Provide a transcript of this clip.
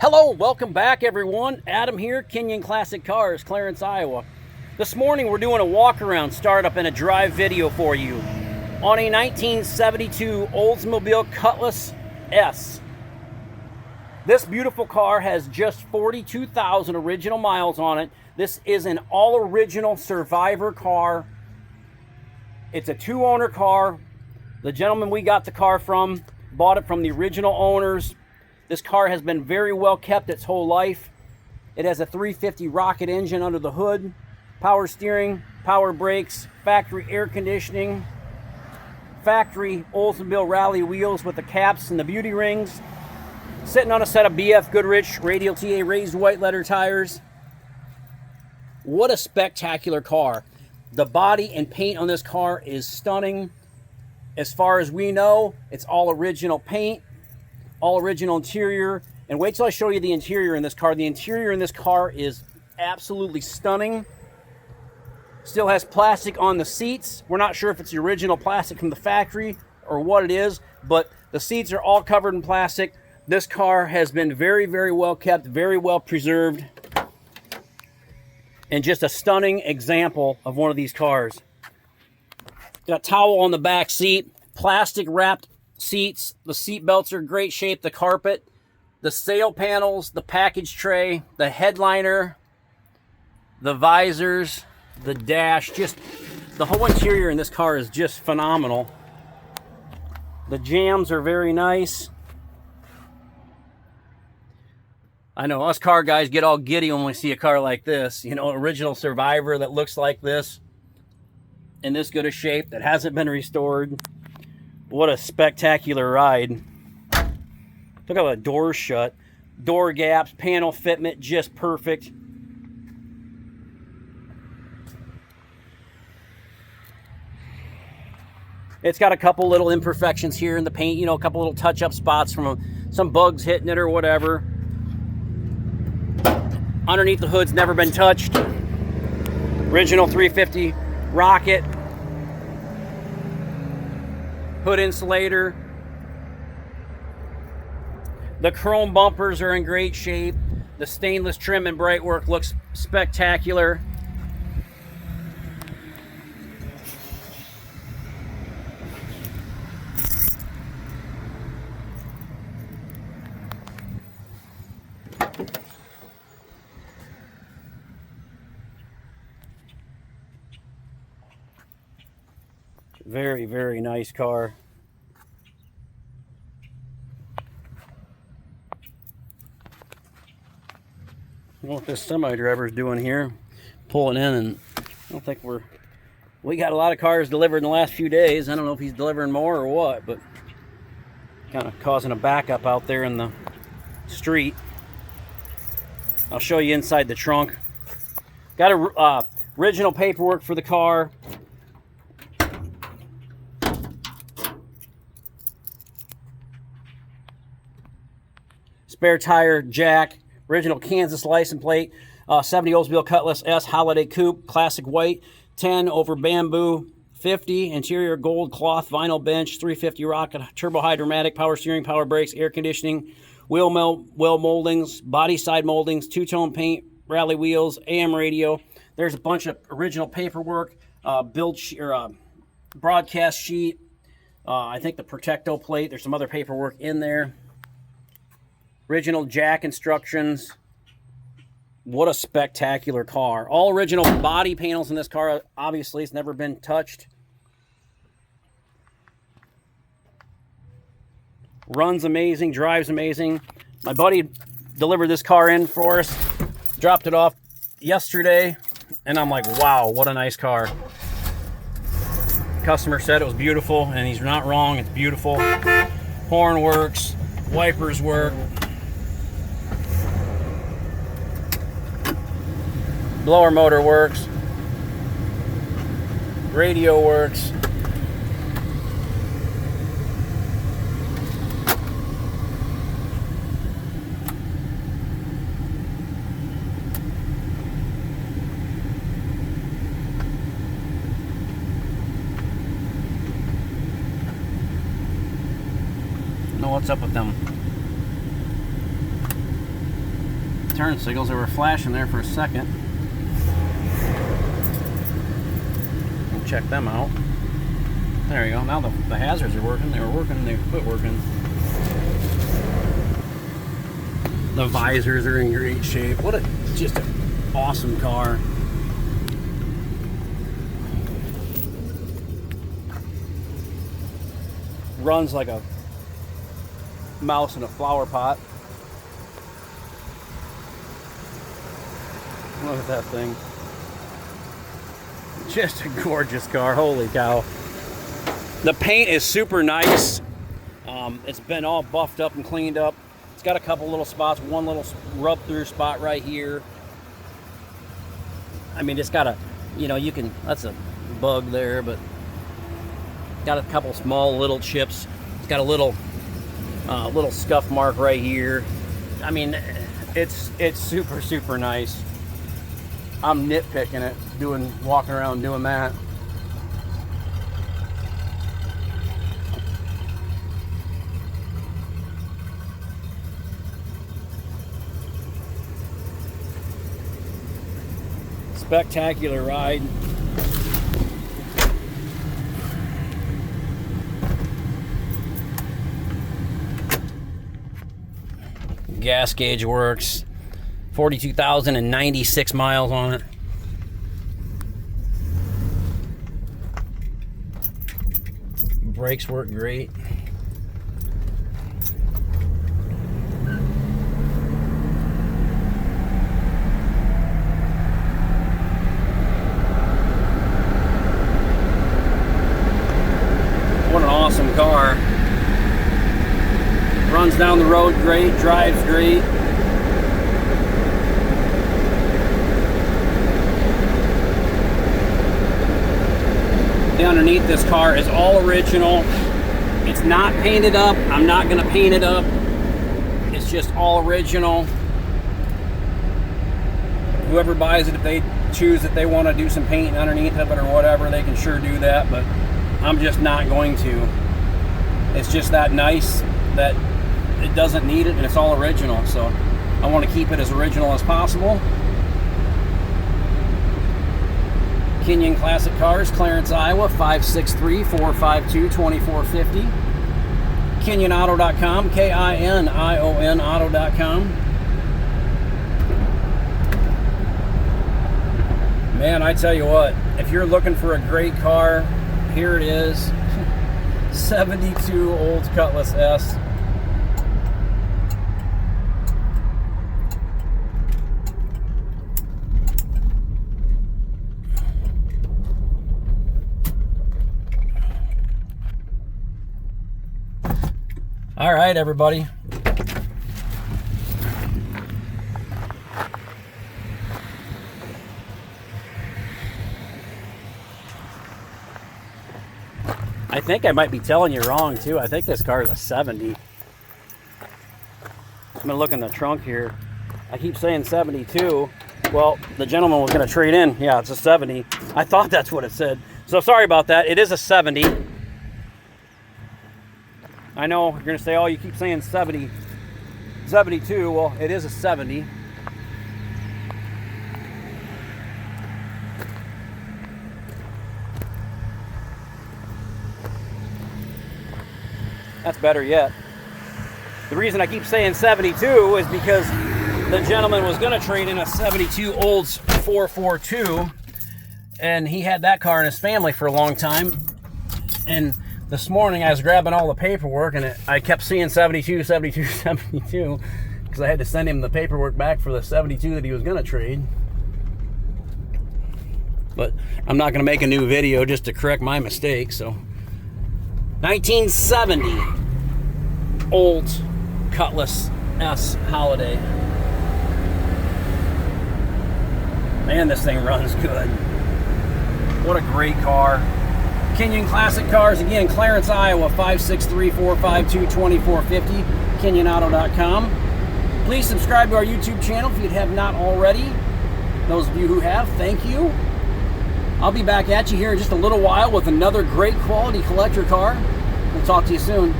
Hello, welcome back everyone. Adam here, Kinion Classic Cars, Clarence, Iowa. This morning we're doing a walk-around startup and a drive video for you on a 1972 Oldsmobile Cutlass S. This beautiful car has just 42,000 original miles on it. This is an all-original survivor car. It's a two-owner car. The gentleman we got the car from bought it from the original owners. This car has been very well kept its whole life. It has a 350 rocket engine under the hood, power steering, power brakes, factory air conditioning, factory Oldsmobile rally wheels with the caps and the beauty rings, sitting on a set of BF Goodrich Radial TA raised white letter tires. What a spectacular car. The body and paint on this car is stunning. As far as we know, it's all original paint, all original interior, and wait till I show you the interior in this car. The interior in this car is absolutely stunning. Still has plastic on the seats. We're not sure if it's the original plastic from the factory or what it is, but the seats are all covered in plastic. This car has been very, very well kept, very well preserved, and just a stunning example of one of these cars. Got a towel on the back seat, plastic wrapped seats. The seat belts are in great shape. The carpet, the sail panels, the package tray, the headliner, the visors, the dash, just the whole interior in this car is just phenomenal. The jambs are very nice. I know us car guys get all giddy when we see a car like this, you know, original survivor that looks like this, in this good a shape, that hasn't been restored. What a spectacular ride. Look how the doors shut. Door gaps, panel fitment, just perfect. It's got a couple little imperfections here in the paint, you know, a couple little touch-up spots from some bugs hitting it or whatever. Underneath the hood's never been touched. Original 350 rocket. Hood insulator. The chrome bumpers are in great shape. The stainless trim and bright work looks spectacular. Very, very nice car. I don't know what this semi-driver is doing here, pulling in, and I don't think we got a lot of cars delivered in the last few days. I don't know if he's delivering more or what, but kind of causing a backup out there in the street. I'll show you inside the trunk. Got a original paperwork for the car. Spare tire, jack, original Kansas license plate, 70 Oldsmobile Cutlass S Holiday Coupe, classic white, 10 over bamboo, 50 interior gold cloth vinyl bench, 350 rocket, turbo hydromatic, power steering, power brakes, air conditioning, wheel moldings, body side moldings, two-tone paint, rally wheels, AM radio. There's a bunch of original paperwork, broadcast sheet, I think the Protecto plate. There's some other paperwork in there. Original jack instructions. What a spectacular car. All original body panels in this car. Obviously, it's never been touched. Runs amazing, drives amazing. My buddy delivered this car in for us, dropped it off yesterday, and I'm like, wow, what a nice car. Customer said it was beautiful, and he's not wrong. It's beautiful. Horn works, wipers work. Blower motor works. Radio works. Know what's up with them. turn signals. They were flashing there for a second. We'll check them out. There you go. Now the hazards are working. They were working. They quit working. The visors are in great shape. Just an awesome car. Runs like a mouse in a flower pot. Look at that thing. Just a gorgeous car. Holy cow. The paint is super nice. It's been all buffed up and cleaned up. It's got a couple little spots, one little rub through spot right here. I mean, it's got a, that's a bug there, but got a couple small little chips. It's got a little scuff mark right here. I mean, it's super, super nice. I'm nitpicking it, walking around doing that. Spectacular ride. Gas gauge works. 42,096 miles on it. Brakes work great. What an awesome car. Runs down the road great, drives great. Underneath this car is all original. It's not painted up. I'm not going to paint it up. It's just all original. Whoever buys it, if they choose that they want to do some painting underneath of it or whatever, they can sure do that, but I'm just not going to. It's just that nice that it doesn't need it, and it's all original, so I want to keep it as original as possible. Kinion Classic Cars, Clarence, Iowa, 563-452-2450. KinionAuto.com, K-I-N-I-O-N Auto.com. Man, I tell you what, if you're looking for a great car, here it is. 72 Olds Cutlass S. All right, everybody. I think I might be telling you wrong too. I think this car is a 70. I'm gonna look in the trunk here. I keep saying 72. Well, the gentleman was gonna trade in. Yeah, it's a 70. I thought that's what it said. So sorry about that. It is a 70. I know you're gonna say, oh, you keep saying 70, 72. Well, it is a 70. That's better yet. The reason I keep saying 72 is because the gentleman was gonna trade in a 72 Olds 442, and he had that car in his family for a long time. And this morning I was grabbing all the paperwork, and I kept seeing 72, 72, 72, because I had to send him the paperwork back for the 72 that he was gonna trade. But I'm not gonna make a new video just to correct my mistake, so. 1970 Olds Cutlass S Holiday. Man, this thing runs good. What a great car. Kinion Classic Cars, again, Clarence, Iowa, 563-452-2450, KinionAuto.com. Please subscribe to our YouTube channel if you have not already. Those of you who have, thank you. I'll be back at you here in just a little while with another great quality collector car. We'll talk to you soon.